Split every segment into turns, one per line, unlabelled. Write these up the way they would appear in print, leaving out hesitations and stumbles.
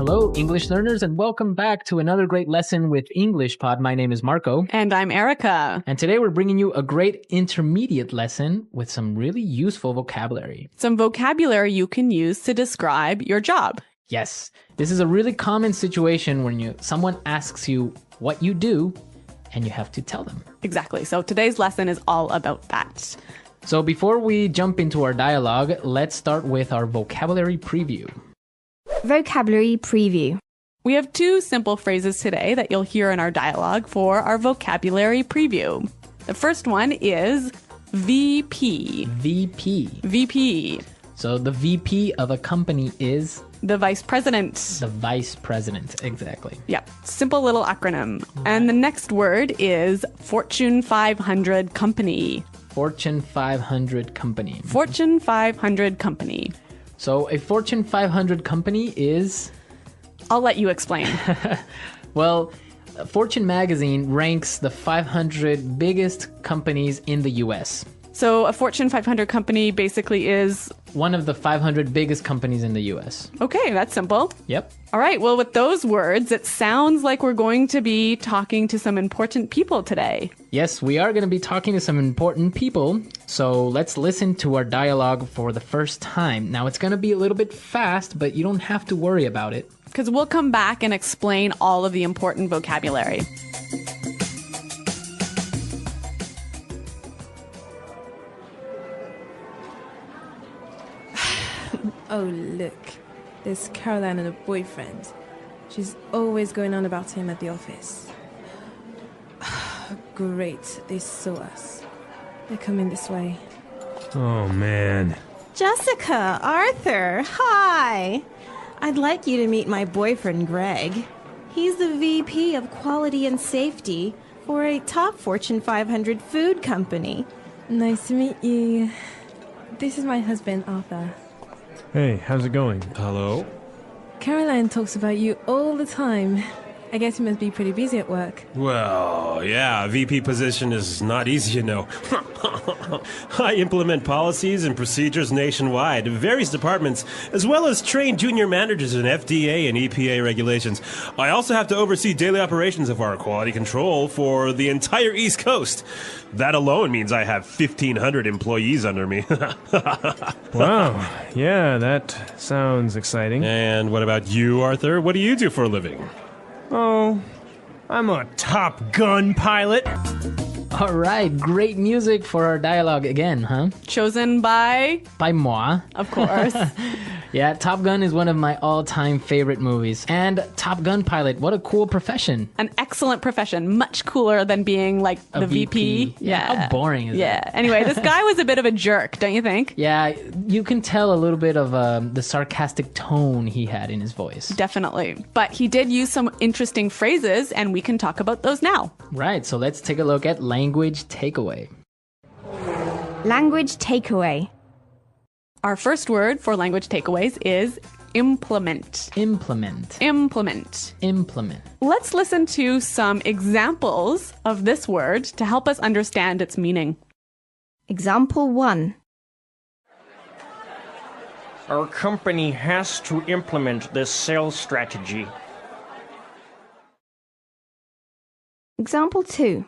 Hello, English learners, and welcome back to another great lesson with English Pod. My name is Marco.
And I'm Erica.
And today we're bringing you a great intermediate lesson with some really useful vocabulary.
Some vocabulary you can use to describe your job.
Yes, this is a really common situation when someone asks you what you do and you have to tell them.
Exactly. So today's lesson is all about that.
So before we jump into our dialogue, let's start with our vocabulary preview.
Vocabulary preview.
We have two simple phrases today that you'll hear in our dialogue for our vocabulary preview. The first one is VP.
VP.
VP.
So the VP of a company is?
The vice president.
The vice president, exactly.
Yep. Simple little acronym. And the next word is Fortune 500 company.
Fortune 500 company.
Fortune 500 company.
So a Fortune 500 company is?
I'll let you explain.
Well, Fortune magazine ranks the 500 biggest companies in the US.
So a Fortune 500 company basically is?
One of the 500 biggest companies in the US.
Okay, that's simple.
Yep.
All right, well, with those words, it sounds like we're going to be talking to some important people today.
Yes, we are going to be talking to some important people. So let's listen to our dialogue for the first time. Now, it's going to be a little bit fast, but you don't have to worry about it.
Because we'll come back and explain all of the important vocabulary.
Oh, look. There's Caroline and her boyfriend. She's always going on about him at the office. Great, they saw us. They're coming this way.
Oh, man.
Jessica, Arthur, hi. I'd like you to meet my boyfriend, Greg. He's the VP of Quality and Safety for a top Fortune 500 food company.
Nice to meet you. This is my husband, Arthur.
Hey, how's it going?
Hello?
Caroline talks about you all the time. I guess you must be pretty busy at work.
Well, yeah, VP position is not easy, you know. I implement policies and procedures nationwide in various departments, as well as train junior managers in FDA and EPA regulations. I also have to oversee daily operations of our quality control for the entire East Coast. That alone means I have 1,500 employees under me.
Wow, yeah, that sounds exciting.
And what about you, Arthur? What do you do for a living?
Oh, I'm a Top Gun pilot.
All right, great music for our dialogue again, huh?
Chosen by?
By moi.
Of course.
Yeah, Top Gun is one of my all-time favorite movies. And Top Gun pilot, what a cool profession.
An excellent profession. Much cooler than being like
A
the VP.
Yeah. How boring is that?
Yeah. Anyway, this guy was a bit of a jerk, don't you think?
Yeah, you can tell a little bit of the sarcastic tone he had in his voice.
Definitely. But he did use some interesting phrases, and we can talk about those now.
Right, so let's take a look at language takeaway.
Language takeaway.
Our first word for language takeaways is implement.
Implement.
Implement.
Implement.
Let's listen to some examples of this word to help us understand its meaning.
Example 1.
Our company has to implement this sales strategy.
Example 2.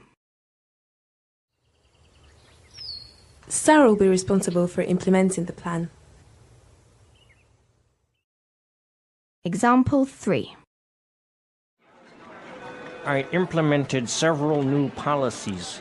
Sarah will be responsible for implementing the plan.
Example 3.
I implemented several new policies.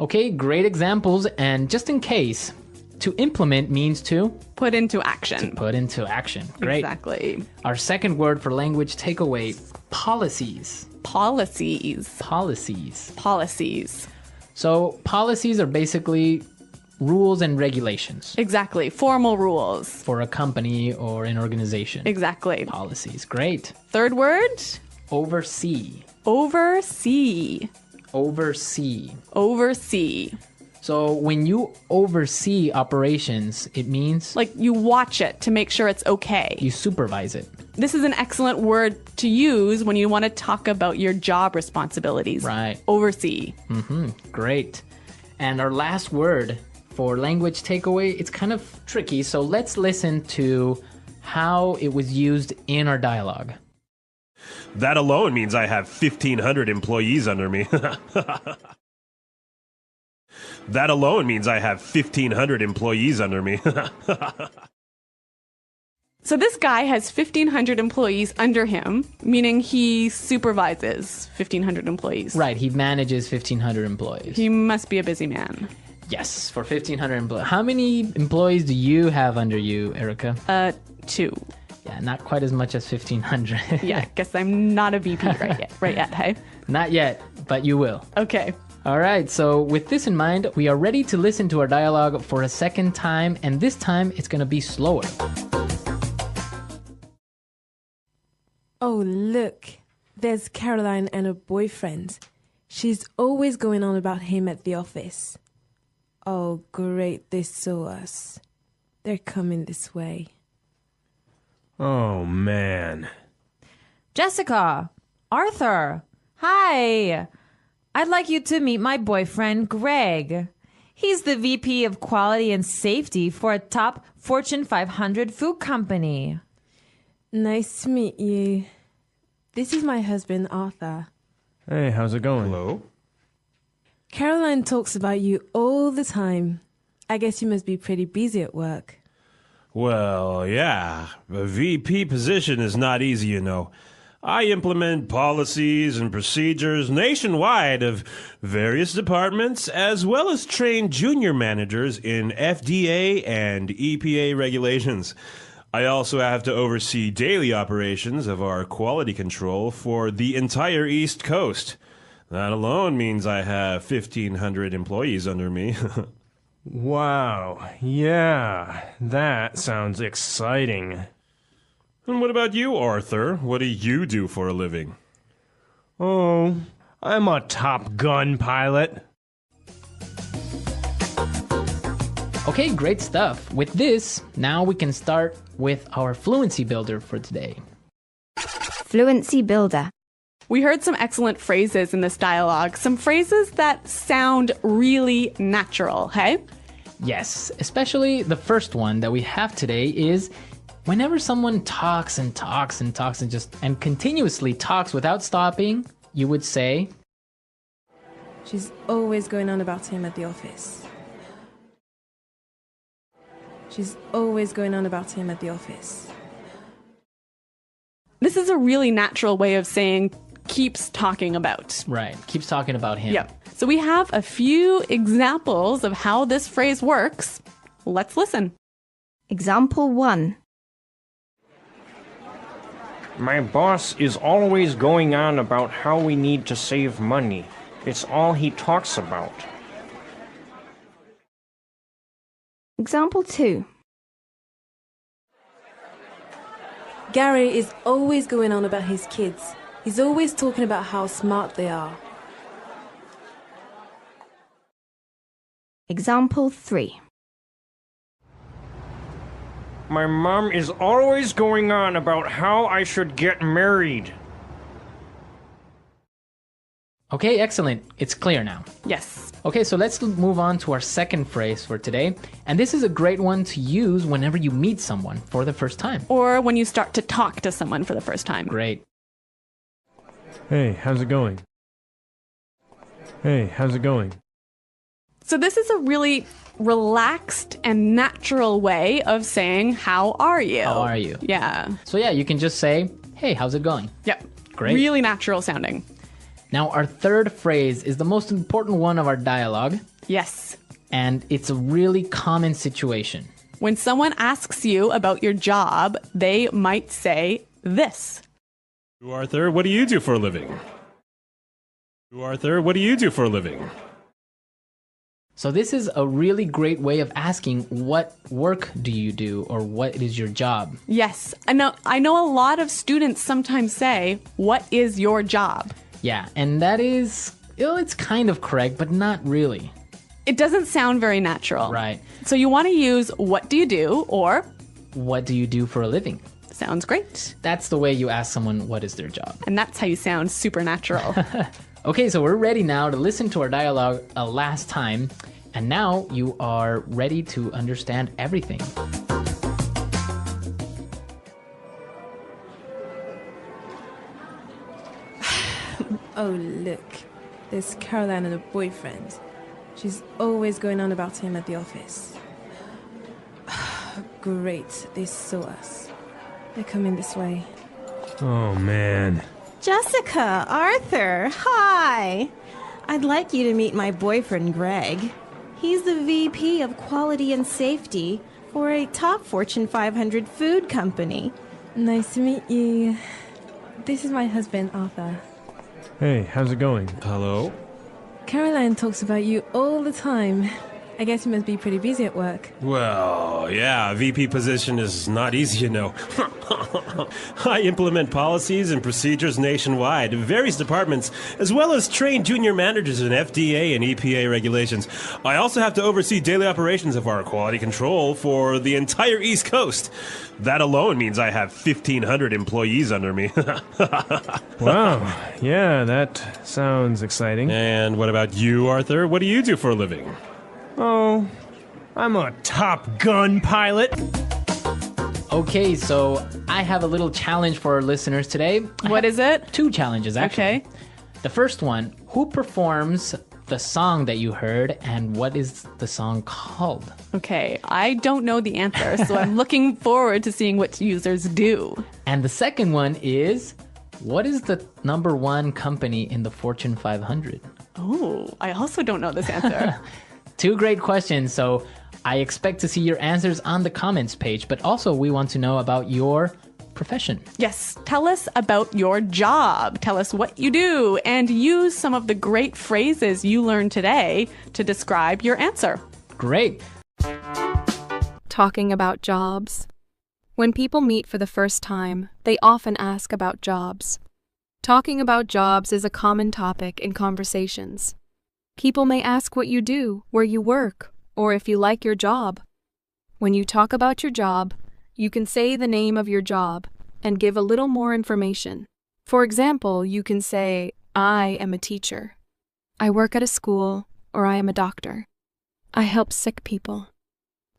Okay, great examples. And just in case, to implement means to?
Put into action.
Put into action. Great.
Exactly.
Our second word for language takeaway, policies.
Policies.
Policies.
Policies.
So policies are basically rules and regulations.
Exactly. Formal rules.
For a company or an organization.
Exactly.
Policies. Great.
Third word?
Oversee.
Oversee.
Oversee.
Oversee.
So when you oversee operations, it means?
Like you watch it to make sure it's okay.
You supervise it.
This is an excellent word to use when you want to talk about your job responsibilities.
Right.
Oversee.
Great. And our last word for language takeaway, it's kind of tricky. So let's listen to how it was used in our dialogue.
That alone means I have 1,500 employees under me. That alone means I have 1,500 employees under me.
So this guy has 1,500 employees under him, meaning he supervises 1,500 employees.
Right, he manages 1,500 employees.
He must be a busy man.
Yes, for 1,500 employees. How many employees do you have under you, Erica?
2.
Yeah, not quite as much as 1,500.
Yeah, guess I'm not a VP right yet, hey?
Not yet, but you will.
Okay.
All right, so with this in mind, we are ready to listen to our dialogue for a second time, and this time it's going to be slower.
Oh, look, there's Caroline and her boyfriend. She's always going on about him at the office. Oh, great, they saw us. They're coming this way.
Oh, man.
Jessica! Arthur! Hi! I'd like you to meet my boyfriend, Greg. He's the VP of Quality and Safety for a top Fortune 500 food company.
Nice to meet you. This is my husband, Arthur.
Hey, how's it going?
Hello?
Caroline talks about you all the time. I guess you must be pretty busy at work.
Well, yeah. A VP position is not easy, you know. I implement policies and procedures nationwide of various departments, as well as train junior managers in FDA and EPA regulations. I also have to oversee daily operations of our quality control for the entire East Coast. That alone means I have 1,500 employees under me.
Wow, yeah, that sounds exciting.
And what about you, Arthur? What do you do for a living?
Oh, I'm a Top Gun pilot.
Okay, great stuff. With this, now we can start with our fluency builder for today.
Fluency builder.
We heard some excellent phrases in this dialogue, some phrases that sound really natural, hey?
Yes, especially the first one that we have today is whenever someone talks and talks and talks and continuously talks without stopping, you would say,
She's always going on about him at the office. She's always going on about him at the office.
This is a really natural way of saying keeps talking about.
right, keeps talking about him.
Yep. So we have a few examples of how this phrase works. Let's listen.
Example 1.
My boss is always going on about how we need to save money. It's all he talks about.
Example 2.
Gary is always going on about his kids. He's always talking about how smart they are.
Example 3.
My mom is always going on about how I should get married.
Okay, excellent. It's clear now.
Yes.
Okay, so let's move on to our second phrase for today. And this is a great one to use whenever you meet someone for the first time.
Or when you start to talk to someone for the first time.
Great.
Hey, how's it going? Hey, how's it going?
So this is a really relaxed and natural way of saying, how are you?
How are you?
Yeah.
So yeah, you can just say, hey, how's it going?
Yep.
Great.
Really natural sounding.
Now, our third phrase is the most important one of our dialogue,
Yes.
and it's a really common situation.
When someone asks you about your job, they might say this.
Arthur, what do you do for a living? Arthur, what do you do for a living?
So this is a really great way of asking what work do you do or what is your job?
Yes. I know a lot of students sometimes say, what is your job?
Yeah, and that is, it's kind of correct, but not really.
It doesn't sound very natural.
Right.
So you want to use what do you do or
What do you do for a living?
sounds great.
That's the way you ask someone what is their job.
And that's how you sound supernatural.
Okay, so we're ready now to listen to our dialogue a last time. And now you are ready to understand everything.
Oh, look, there's Caroline and her boyfriend. She's always going on about him at the office. Great, they saw us. They're coming this way.
Oh, man.
Jessica, Arthur, hi. I'd like you to meet my boyfriend, Greg. He's the VP of Quality and Safety for a top Fortune 500 food company.
Nice to meet you. This is my husband, Arthur.
Hey, how's it going?
Hello?
Caroline talks about you all the time. I guess you must be pretty busy at work.
Well, yeah, VP position is not easy, you know. I implement policies and procedures nationwide in various departments, as well as train junior managers in FDA and EPA regulations. I also have to oversee daily operations of our quality control for the entire East Coast. That alone means I have 1,500 employees under me.
Wow, yeah, that sounds exciting.
And what about you, Arthur? What do you do for a living?
Oh, I'm a Top Gun pilot.
Okay, so I have a little challenge for our listeners today.
What is it?
2 challenges, actually.
Okay.
The first one, who performs the song that you heard, and what is the song called?
Okay, I don't know the answer, so I'm looking forward to seeing what users do.
And the second one is, what is the number 1 company in the Fortune 500?
Oh, I also don't know this answer.
2 great questions, so I expect to see your answers on the comments page, but also we want to know about your profession.
Yes, tell us about your job. Tell us what you do, and use some of the great phrases you learned today to describe your answer.
Great.
Talking about jobs. When people meet for the first time, they often ask about jobs. Talking about jobs is a common topic in conversations. People may ask what you do, where you work, or if you like your job. When you talk about your job, you can say the name of your job and give a little more information. For example, you can say, I am a teacher. I work at a school, or I am a doctor. I help sick people.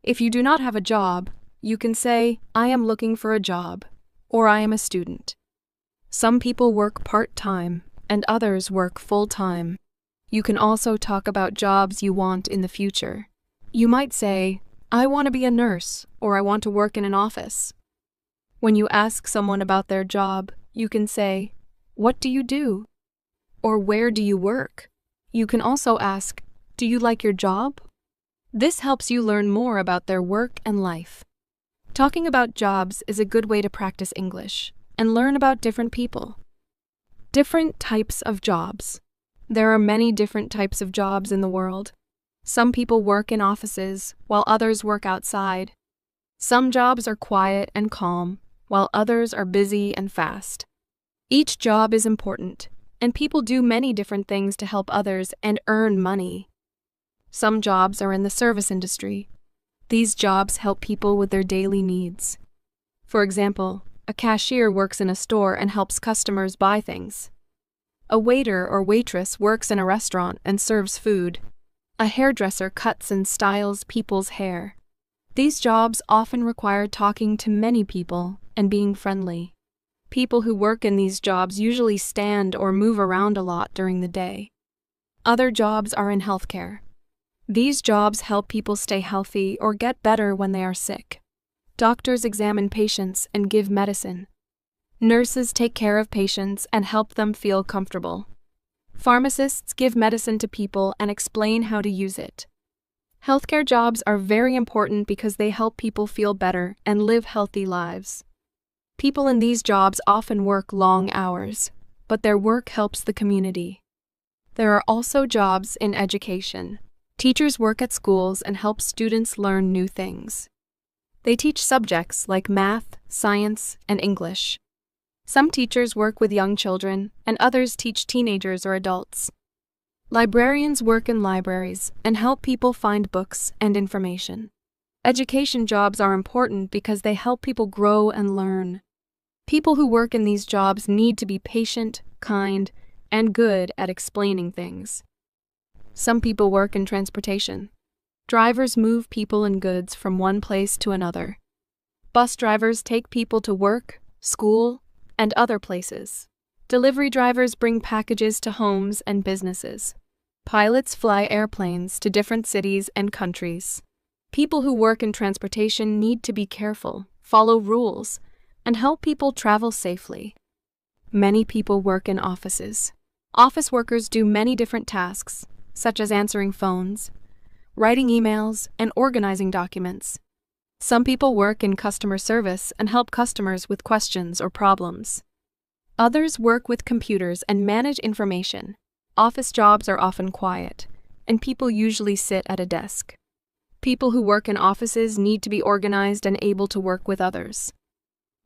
If you do not have a job, you can say, I am looking for a job, or I am a student. Some people work part-time, and others work full-time. You can also talk about jobs you want in the future. You might say, I want to be a nurse, or I want to work in an office. When you ask someone about their job, you can say, what do you do? Or where do you work? You can also ask, do you like your job? This helps you learn more about their work and life. Talking about jobs is a good way to practice English and learn about different people. Different types of jobs. There are many different types of jobs in the world. Some people work in offices, while others work outside. Some jobs are quiet and calm, while others are busy and fast. Each job is important, and people do many different things to help others and earn money. Some jobs are in the service industry. These jobs help people with their daily needs. For example, a cashier works in a store and helps customers buy things. A waiter or waitress works in a restaurant and serves food. A hairdresser cuts and styles people's hair. These jobs often require talking to many people and being friendly. People who work in these jobs usually stand or move around a lot during the day. Other jobs are in healthcare. These jobs help people stay healthy or get better when they are sick. Doctors examine patients and give medicine. Nurses take care of patients and help them feel comfortable. Pharmacists give medicine to people and explain how to use it. Healthcare jobs are very important because they help people feel better and live healthy lives. People in these jobs often work long hours, but their work helps the community. There are also jobs in education. Teachers work at schools and help students learn new things. They teach subjects like math, science, and English. Some teachers work with young children, and others teach teenagers or adults. Librarians work in libraries and help people find books and information. Education jobs are important because they help people grow and learn. People who work in these jobs need to be patient, kind, and good at explaining things. Some people work in transportation. Drivers move people and goods from one place to another. Bus drivers take people to work, school, and other places. Delivery drivers bring packages to homes and businesses. Pilots fly airplanes to different cities and countries. People who work in transportation need to be careful, follow rules, and help people travel safely. Many people work in offices. Office workers do many different tasks, such as answering phones, writing emails, and organizing documents. Some people work in customer service and help customers with questions or problems. Others work with computers and manage information. Office jobs are often quiet, and people usually sit at a desk. People who work in offices need to be organized and able to work with others.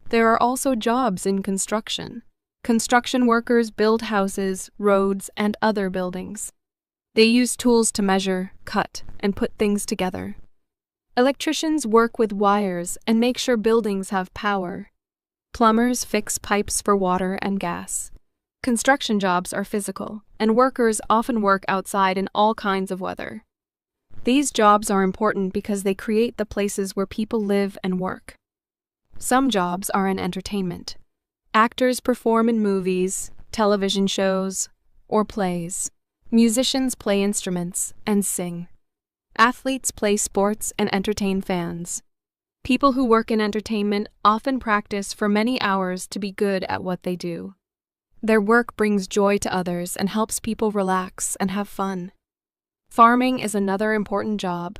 There are also jobs in construction. Construction workers build houses, roads, and other buildings. They use tools to measure, cut, and put things together. Electricians work with wires and make sure buildings have power. Plumbers fix pipes for water and gas. Construction jobs are physical, and workers often work outside in all kinds of weather. These jobs are important because they create the places where people live and work. Some jobs are in entertainment. Actors perform in movies, television shows, or plays. Musicians play instruments and sing. Athletes play sports and entertain fans. People who work in entertainment often practice for many hours to be good at what they do. Their work brings joy to others and helps people relax and have fun. Farming is another important job.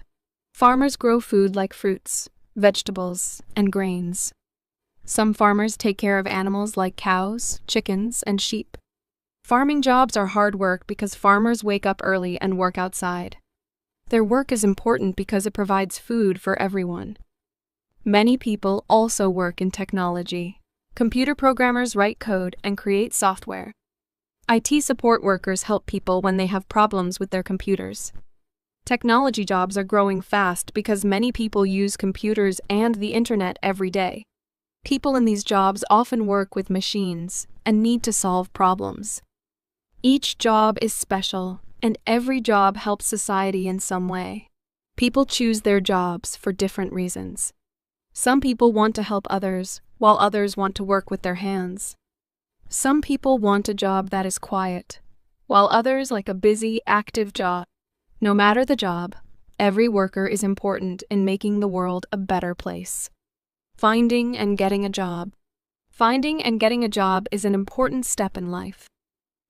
Farmers grow food like fruits, vegetables, and grains. Some farmers take care of animals like cows, chickens, and sheep. Farming jobs are hard work because farmers wake up early and work outside. Their work is important because it provides food for everyone. Many people also work in technology. Computer programmers write code and create software. IT support workers help people when they have problems with their computers. Technology jobs are growing fast because many people use computers and the internet every day. People in these jobs often work with machines and need to solve problems. Each job is special, and every job helps society in some way. People choose their jobs for different reasons. Some people want to help others, while others want to work with their hands. Some people want a job that is quiet, while others like a busy, active job. No matter the job, every worker is important in making the world a better place. Finding and getting a job. Finding and getting a job is an important step in life.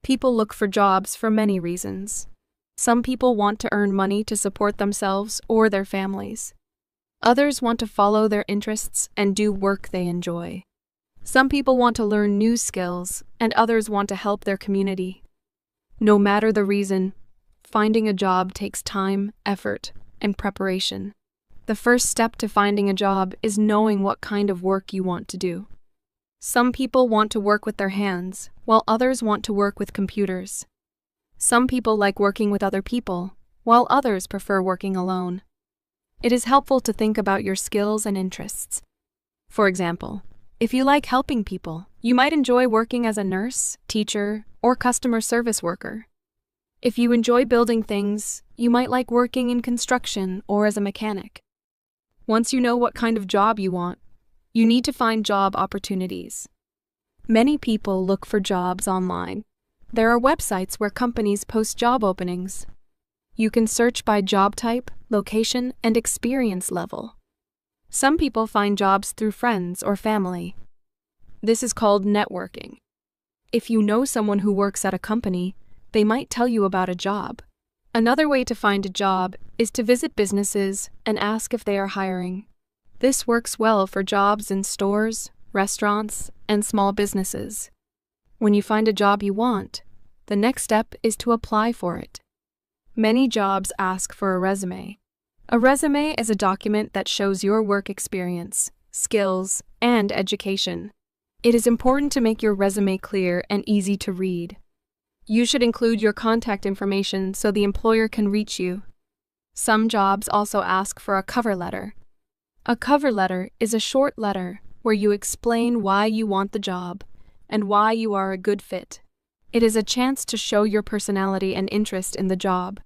People look for jobs for many reasons. Some people want to earn money to support themselves or their families. Others want to follow their interests and do work they enjoy. Some people want to learn new skills, and others want to help their community. No matter the reason, finding a job takes time, effort, and preparation. The first step to finding a job is knowing what kind of work you want to do. Some people want to work with their hands, while others want to work with computers. Some people like working with other people, while others prefer working alone. It is helpful to think about your skills and interests. For example, if you like helping people, you might enjoy working as a nurse, teacher, or customer service worker. If you enjoy building things, you might like working in construction or as a mechanic. Once you know what kind of job you want, you need to find job opportunities. Many people look for jobs online. There are websites where companies post job openings. You can search by job type, location, and experience level. Some people find jobs through friends or family. This is called networking. If you know someone who works at a company, they might tell you about a job. Another way to find a job is to visit businesses and ask if they are hiring. This works well for jobs in stores, restaurants, and small businesses. When you find a job you want, the next step is to apply for it. Many jobs ask for a resume. A resume is a document that shows your work experience, skills, and education. It is important to make your resume clear and easy to read. You should include your contact information so the employer can reach you. Some jobs also ask for a cover letter. A cover letter is a short letter where you explain why you want the job and why you are a good fit. It is a chance to show your personality and interest in the job.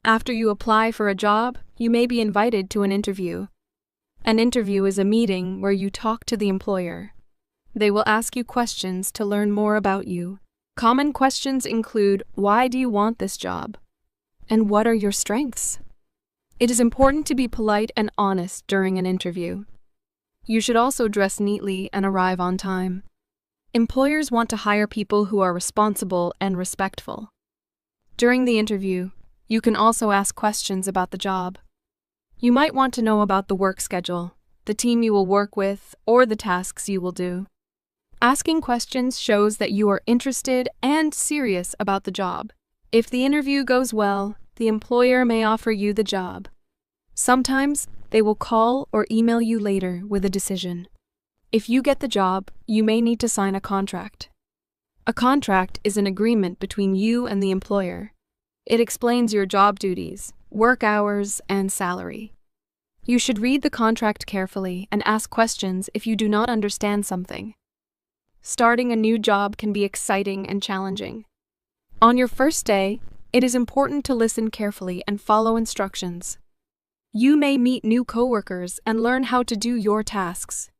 After you apply for a job, you may be invited to an interview. An interview is a meeting where you talk to the employer. They will ask you questions to learn more about you. Common questions include, why do you want this job? And what are your strengths? It is important to be polite and honest during an interview. You should also dress neatly and arrive on time. Employers want to hire people who are responsible and respectful. During the interview, you can also ask questions about the job. You might want to know about the work schedule, the team you will work with, or the tasks you will do. Asking questions shows that you are interested and serious about the job. If the interview goes well, the employer may offer you the job. Sometimes they will call or email you later with a decision. If you get the job, you may need to sign a contract. A contract is an agreement between you and the employer. It explains your job duties, work hours, and salary. You should read the contract carefully and ask questions if you do not understand something. Starting a new job can be exciting and challenging. On your first day, it is important to listen carefully and follow instructions. You may meet new coworkers and learn how to do your tasks.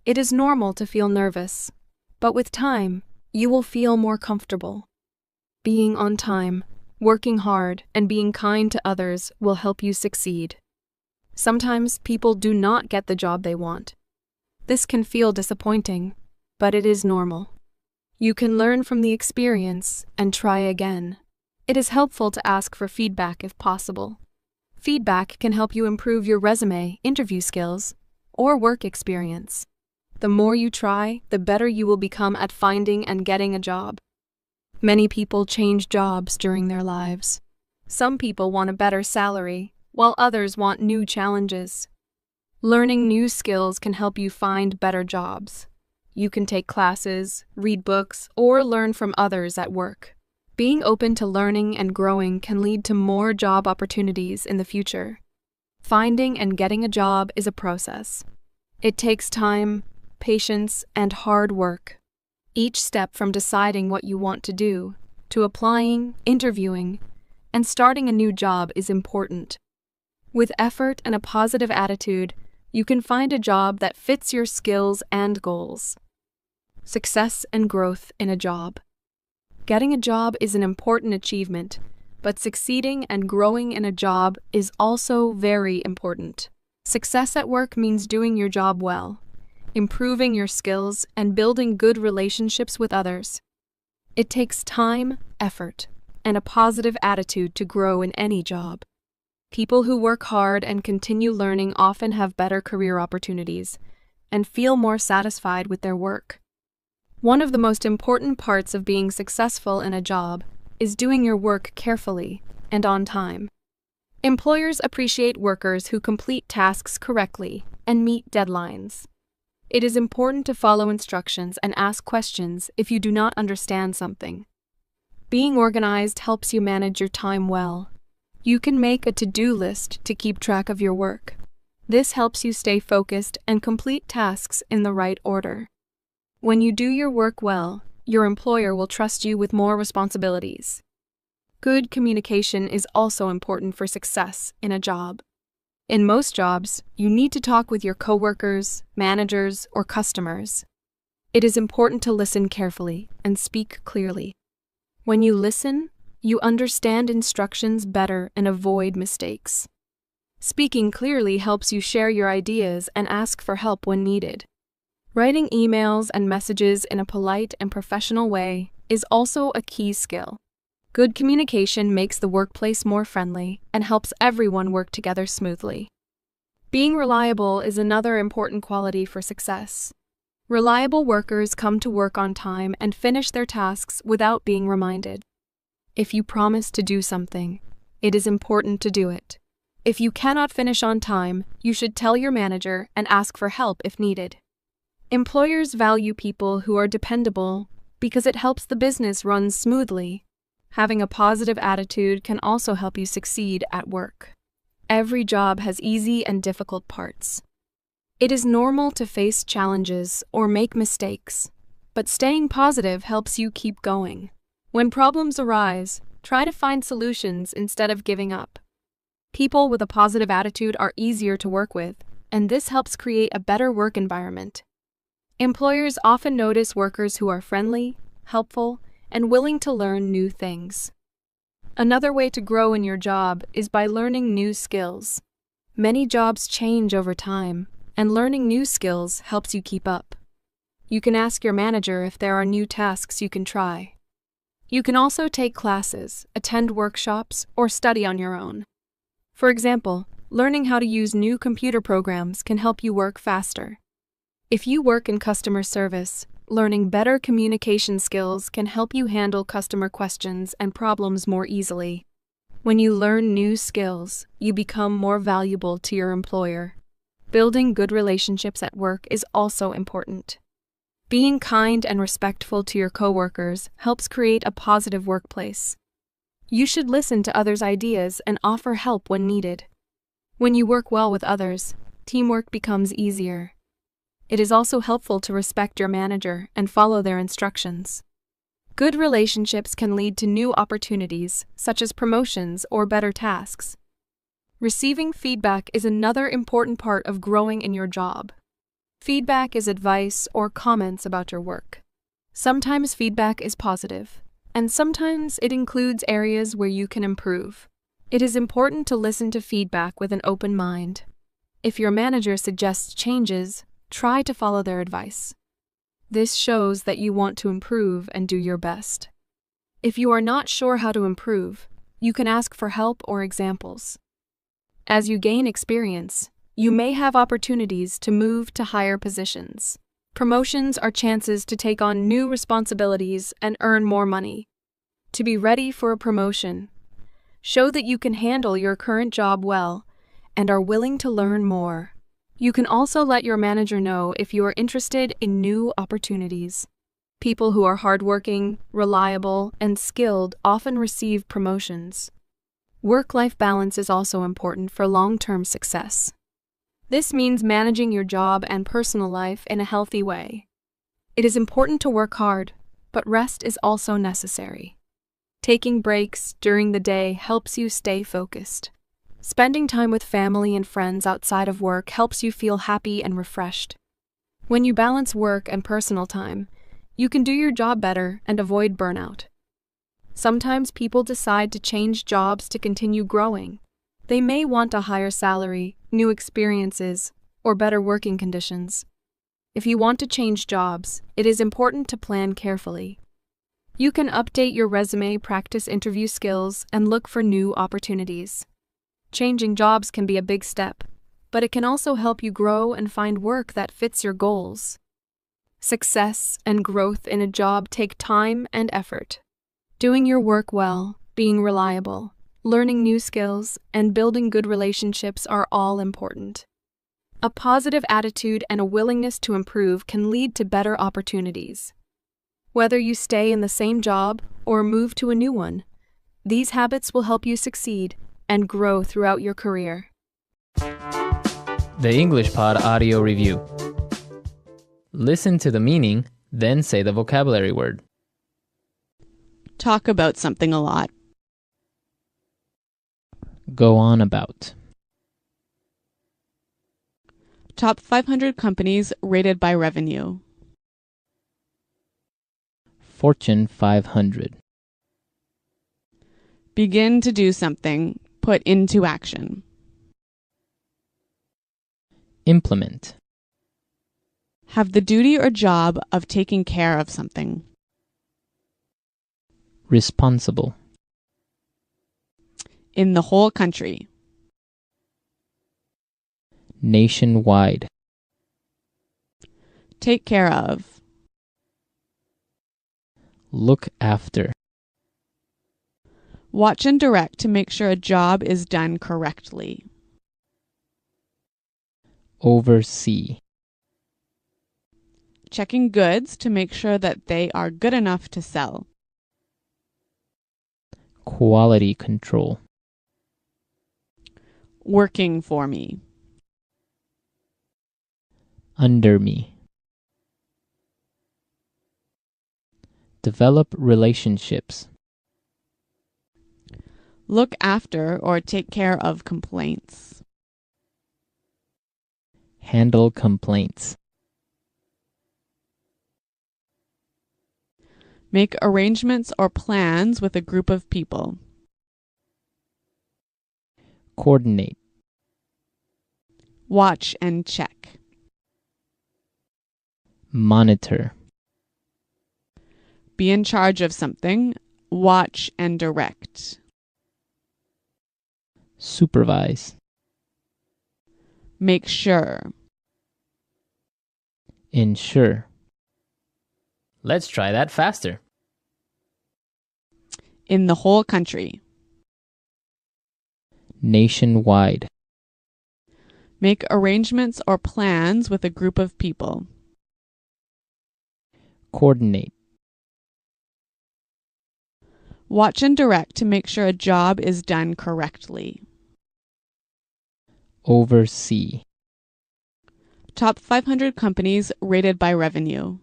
It is normal to feel nervous, but with time, you will feel more comfortable. Being on time, working hard, and being kind to others will help you succeed. Sometimes people do not get the job they want. This can feel disappointing, but it is normal. You can learn from the experience and try again. It is helpful to ask for feedback if possible. Feedback can help you improve your resume, interview skills, or work experience. The more you try, the better you will become at finding and getting a job. Many people change jobs during their lives. Some people want a better salary, while others want new challenges. Learning new skills can help you find better jobs. You can take classes, read books, or learn from others at work. Being open to learning and growing can lead to more job opportunities in the future. Finding and getting a job is a process. It takes time, patience, and hard work. Each step from deciding what you want to do, to applying, interviewing, and starting a new job is important. With effort and a positive attitude, you can find a job that fits your skills and goals. Success and growth in a job. Getting a job is an important achievement, but succeeding and growing in a job is also very important. Success at work means doing your job well, improving your skills, and building good relationships with others. It takes time, effort, and a positive attitude to grow in any job. People who work hard and continue learning often have better career opportunities and feel more satisfied with their work. One of the most important parts of being successful in a job is doing your work carefully and on time. Employers appreciate workers who complete tasks correctly and meet deadlines. It is important to follow instructions and ask questions if you do not understand something. Being organized helps you manage your time well. You can make a to-do list to keep track of your work. This helps you stay focused and complete tasks in the right order. When you do your work well, your employer will trust you with more responsibilities. Good communication is also important for success in a job. In most jobs, you need to talk with your coworkers, managers, or customers. It is important to listen carefully and speak clearly. When you listen, you understand instructions better and avoid mistakes. Speaking clearly helps you share your ideas and ask for help when needed. Writing emails and messages in a polite and professional way is also a key skill. Good communication makes the workplace more friendly and helps everyone work together smoothly. Being reliable is another important quality for success. Reliable workers come to work on time and finish their tasks without being reminded. If you promise to do something, it is important to do it. If you cannot finish on time, you should tell your manager and ask for help if needed. Employers value people who are dependable because it helps the business run smoothly. Having a positive attitude can also help you succeed at work. Every job has easy and difficult parts. It is normal to face challenges or make mistakes, but staying positive helps you keep going. When problems arise, try to find solutions instead of giving up. People with a positive attitude are easier to work with, and this helps create a better work environment. Employers often notice workers who are friendly, helpful, and willing to learn new things. Another way to grow in your job is by learning new skills. Many jobs change over time, and learning new skills helps you keep up. You can ask your manager if there are new tasks you can try. You can also take classes, attend workshops, or study on your own. For example, learning how to use new computer programs can help you work faster. If you work in customer service, learning better communication skills can help you handle customer questions and problems more easily. When you learn new skills, you become more valuable to your employer. Building good relationships at work is also important. Being kind and respectful to your coworkers helps create a positive workplace. You should listen to others' ideas and offer help when needed. When you work well with others, teamwork becomes easier. It is also helpful to respect your manager and follow their instructions. Good relationships can lead to new opportunities, such as promotions or better tasks. Receiving feedback is another important part of growing in your job. Feedback is advice or comments about your work. Sometimes feedback is positive, and sometimes it includes areas where you can improve. It is important to listen to feedback with an open mind. If your manager suggests changes, try to follow their advice. This shows that you want to improve and do your best. If you are not sure how to improve, you can ask for help or examples. As you gain experience, you may have opportunities to move to higher positions. Promotions are chances to take on new responsibilities and earn more money. To be ready for a promotion, show that you can handle your current job well and are willing to learn more. You can also let your manager know if you are interested in new opportunities. People who are hardworking, reliable, and skilled often receive promotions. Work-life balance is also important for long-term success. This means managing your job and personal life in a healthy way. It is important to work hard, but rest is also necessary. Taking breaks during the day helps you stay focused. Spending time with family and friends outside of work helps you feel happy and refreshed. When you balance work and personal time, you can do your job better and avoid burnout. Sometimes people decide to change jobs to continue growing. They may want a higher salary, new experiences, or better working conditions. If you want to change jobs, it is important to plan carefully. You can update your resume, practice interview skills, and look for new opportunities. Changing jobs can be a big step, but it can also help you grow and find work that fits your goals. Success and growth in a job take time and effort. Doing your work well, being reliable, learning new skills, and building good relationships are all important. A positive attitude and a willingness to improve can lead to better opportunities. Whether you stay in the same job or move to a new one, these habits will help you succeed and grow throughout your career.
The English Pod Audio Review. Listen to the meaning, then say the vocabulary word.
Talk about something a lot.
Go on about.
Top 500 companies rated by revenue.
Fortune 500.
Begin to do something. Put into action.
Implement.
Have the duty or job of taking care of something.
Responsible.
In the whole country.
Nationwide.
Take care of.
Look after.
Watch and direct to make sure a job is done correctly.
Oversee.
Checking goods to make sure that they are good enough to sell.
Quality control.
Working for me.
Under me. Develop relationships.
Look after or take care of complaints.
Handle complaints.
Make arrangements or plans with a group of people.
Coordinate.
Watch and check.
Monitor.
Be in charge of something. Watch and direct.
Supervise.
Make sure.
Ensure. Let's try that faster.
In the whole country.
Nationwide.
Make arrangements or plans with a group of people.
Coordinate.
Watch and direct to make sure a job is done correctly.
Oversee.
Top 500 companies rated by revenue.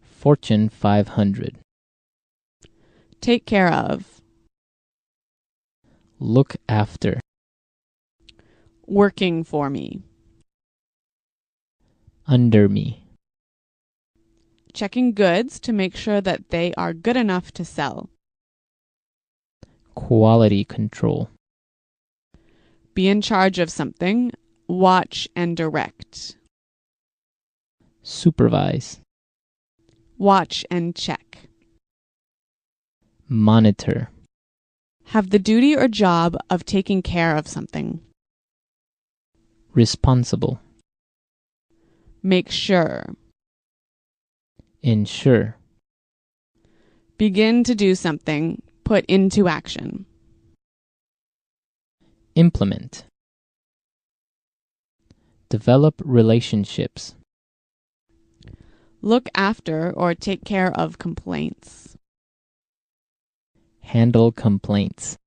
Fortune 500.
Take care of.
Look after.
Working for me.
Under me.
Checking goods to make sure that they are good enough to sell.
Quality control.
Be in charge of something. Watch and direct.
Supervise.
Watch and check.
Monitor.
Have the duty or job of taking care of something.
Responsible.
Make sure.
Ensure.
Begin to do something. Put into action.
Implement. Develop relationships.
Look after or take care of complaints.
Handle complaints.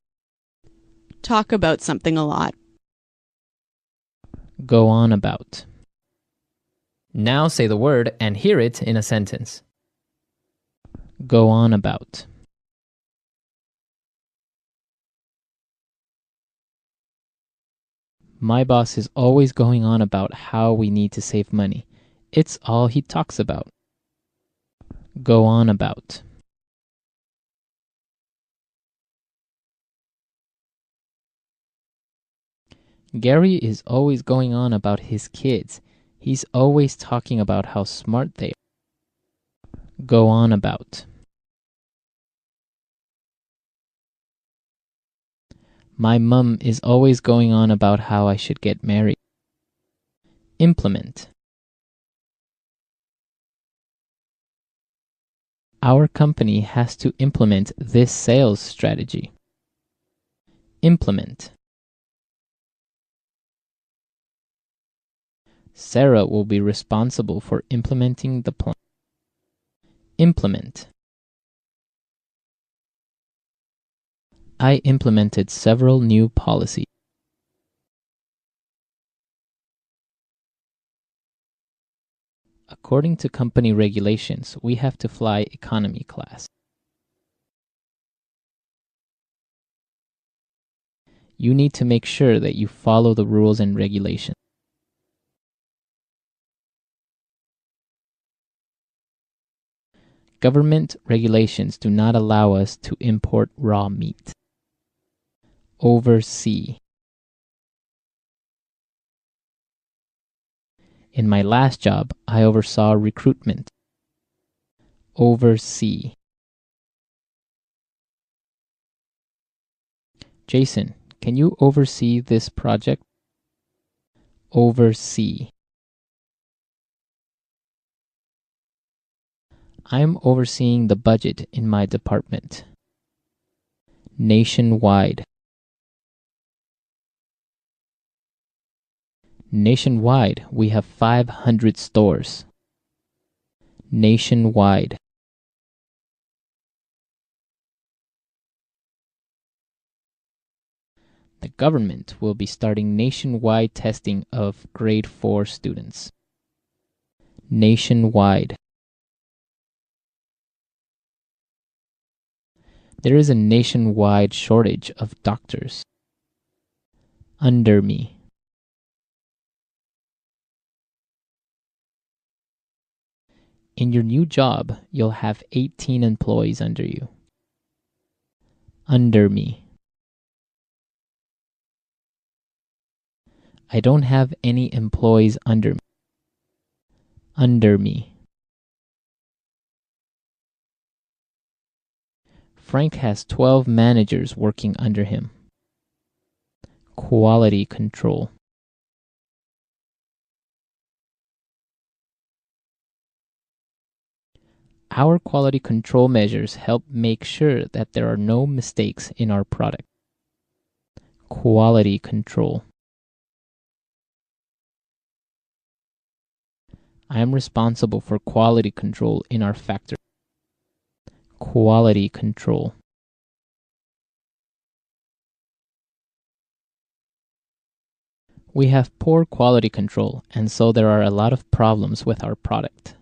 Talk about something a lot.
Go on about. Now say the word and hear it in a sentence. Go on about. My boss is always going on about how we need to save money. It's all he talks about. Go on about. Gary is always going on about his kids. He's always talking about how smart they are. Go on about. My mum is always going on about how I should get married. Implement. Our company has to implement this sales strategy. Implement. Sarah will be responsible for implementing the plan. Implement. I implemented several new policies. According to company regulations, we have to fly economy class. You need to make sure that you follow the rules and regulations. Government regulations do not allow us to import raw meat. Oversee. In my last job, I oversaw recruitment. Oversee. Jason, can you oversee this project? Oversee. I'm overseeing the budget in my department. Nationwide. Nationwide, we have 500 stores. Nationwide. The government will be starting nationwide testing of grade 4 students. Nationwide. There is a nationwide shortage of doctors. Under me. In your new job, you'll have 18 employees under you. Under me. I don't have any employees under me. Under me. Frank has 12 managers working under him. Quality control. Our quality control measures help make sure that there are no mistakes in our product. Quality control. I am responsible for quality control in our factory. Quality control. We have poor quality control, and so there are a lot of problems with our product.